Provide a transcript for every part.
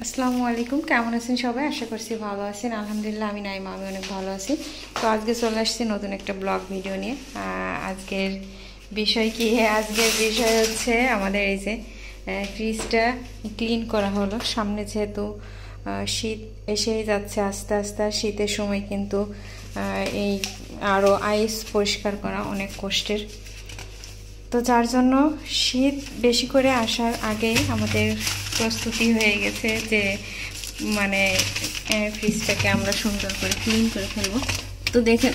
আসসালামু আলাইকুম, কেমন আছেন সবাই? আশা করছি ভালো আছেন। আলহামদুলিল্লাহ আমি নাইমা, আমি অনেক ভালো আছি। তো আজকে চলে আসছি নতুন একটা ব্লগ ভিডিও নিয়ে। আজকের বিষয় কি? আজকের বিষয় হচ্ছে আমাদের এই যে ফ্রিজটা ক্লিন করা হলো। সামনে যেহেতু শীত এসেই যাচ্ছে আস্তে আস্তে, শীতের সময় কিন্তু এই আরও আইস পরিষ্কার করা অনেক কষ্টের। তো যার জন্য শীত বেশি করে আসার আগেই আমাদের প্রস্তুতি হয়ে গেছে যে মানে ফ্রিজটাকে আমরা সুন্দর করে ক্লিন করে ফেলবো। তো দেখেন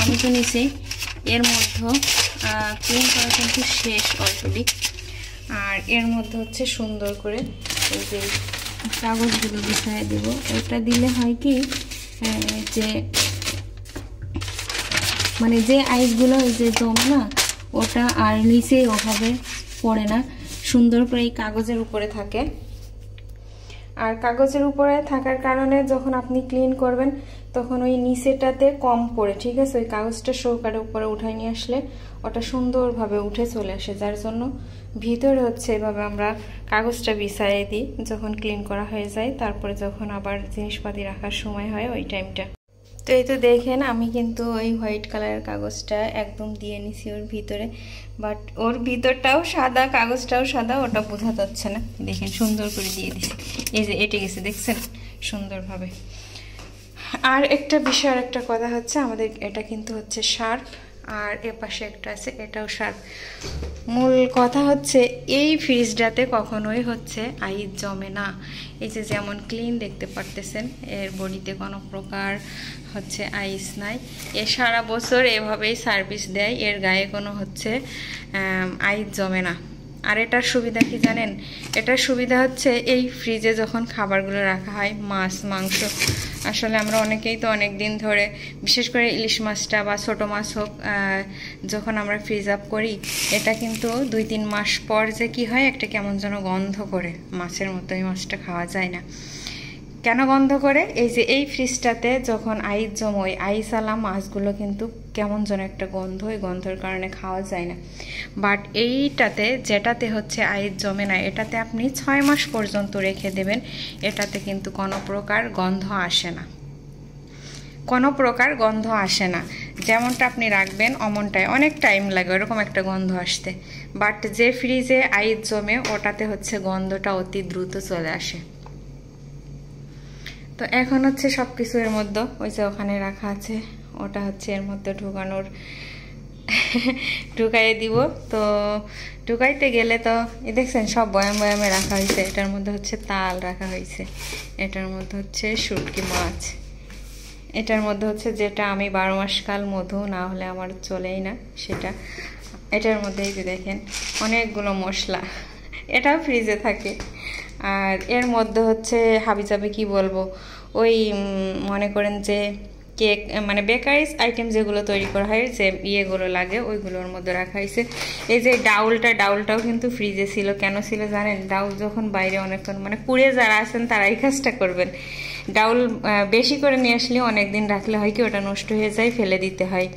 আমি তো নিচে এর মধ্যে ক্লিন করা কিন্তু শেষ অলরেডি। আর এর মধ্যে হচ্ছে সুন্দর করে এই যে কাগজগুলো বিছাই দেব। এটা দিলে হয় কি যে মানে যে আইসগুলো ওই যে জমে না, ওটা আর নিচে ওভাবে পড়ে না, সুন্দর করে এই কাগজের উপরে থাকে। আর কাগজের উপরে থাকার কারণে যখন আপনি ক্লিন করবেন তখন ওই নিচেটাতে কম পড়ে, ঠিক আছে? ওই কাগজটা সহকারে উপরে উঠাই নিয়ে আসলে ওটা সুন্দরভাবে উঠে চলে আসে। যার জন্য ভিতরে হচ্ছে এভাবে আমরা কাগজটা বিছাইয়ে দিই যখন ক্লিন করা হয়ে যায়। তারপরে যখন আবার জিনিসপাতি রাখার সময় হয় ওই টাইমটা। তো এই তো দেখেন আমি কিন্তু ওই হোয়াইট কালারের কাগজটা একদম দিয়ে নিছি ওর ভিতরে, বাট ওর ভিতরটাও সাদা, কাগজটাও সাদা, ওটা বোঝা যাচ্ছে না। দেখেন সুন্দর করে দিয়ে দিছি, এই যে এটে গেছে, দেখছেন সুন্দরভাবে। আর একটা বিষয়, আর একটা কথা হচ্ছে আমাদের এটা কিন্তু হচ্ছে শার্প, আর এ পাশে একটা আছে এটাও শার্প। মূল কথা হচ্ছে এই ফ্রিজটাতে কখনোই হচ্ছে আইস জমে না। এই যে যেমন ক্লিন দেখতে পারতেছেন, এর বডিতে কোনো প্রকার হচ্ছে আইস নাই। এ সারা বছর এভাবেই সার্ভিস দেয়, এর গায়ে কোনো হচ্ছে আইস জমে না। আর এটার সুবিধা কি জানেন? এটার সুবিধা হচ্ছে এই ফ্রিজে যখন খাবারগুলো রাখা হয়, মাছ মাংস, আসলে আমরা অনেকেই তো অনেক দিন ধরে, বিশেষ করে ইলিশ মাছটা বা ছোটো মাছ হোক, যখন আমরা ফ্রিজ আপ করি, এটা কিন্তু 2-3 মাস পর যে কি হয়, একটা কেমন যেন গন্ধ করে, মাছের মতো এই মাছটা খাওয়া যায় না। কেন গন্ধ করে? এই যে এই ফ্রিজটাতে যখন আইস জমে, আইসালা মাছগুলো কিন্তু কেমন যেন একটা গন্ধ, ওই গন্ধের কারণে খাওয়া যায় না। বাট এইটাতে যেটাতে হচ্ছে আইস জমে না, এটাতে আপনি 6 মাস পর্যন্ত রেখে দেবেন, এটাতে কিন্তু কোনো প্রকার গন্ধ আসে না, কোনো প্রকার গন্ধ আসে না। যেমনটা আপনি রাখবেন অমনটাই, অনেক টাইম লাগে ওরকম একটা গন্ধ আসতে। বাট যে ফ্রিজে আইস জমে ওটাতে হচ্ছে গন্ধটা অতি দ্রুত চলে আসে। তো এখন হচ্ছে সব কিছু এর মধ্যে, ওই যে ওখানে রাখা আছে ওটা হচ্ছে এর মধ্যে ঢুকাইয়ে দিব। তো ঢুকাইতে গেলে তো দেখছেন সব বয়াম বয়ামে রাখা হয়েছে। এটার মধ্যে হচ্ছে তাল রাখা হয়েছে, এটার মধ্যে হচ্ছে শুটকি মাছ, এটার মধ্যে হচ্ছে যেটা আমি 12 মাস কাল মধু না হলে আমার চলেই না সেটা। এটার মধ্যে এই যে দেখেন অনেকগুলো মশলা, এটাও ফ্রিজে থাকে। আর এর মধ্যে হচ্ছে হাবিজাবি কি বলবো, ওই মনে করেন যে কেক মানে বেকারিজ আইটেম যেগুলো তৈরি করা হয়, যে ইয়েগুলো লাগে ওইগুলোর মধ্যে রাখা হয়েছে। এই যে ডাউলটাও কিন্তু ফ্রিজে ছিল। কেন ছিল জানেন? ডাউল যখন বাইরে অনেকক্ষণ মানে কুড়ে যারা আছেন তারা এই কাজটা করবেন। ডাউল বেশি করে নিয়ে আসলে অনেক দিন রাখলে হয় কি ওটা নষ্ট হয়ে যায়, ফেলে দিতে হয়।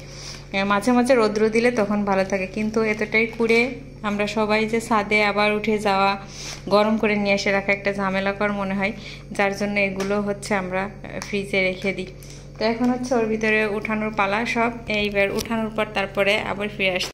মাঝে মাঝে রৌদ্র দিলে তখন ভালো থাকে, কিন্তু এতটাই কুড়ে আমরা সবাই যে ছাদে আবার উঠে যাওয়া, গরম করে নিয়ে এসে রাখা একটা ঝামেলাকর মনে হয়। যার জন্য এগুলো হচ্ছে আমরা ফ্রিজে রেখে দিই। তো এখন হচ্ছে ওর ভিতরে উঠানোর পালা সব। এইবার উঠানোর পর তারপরে আবার ফিরে আসছে।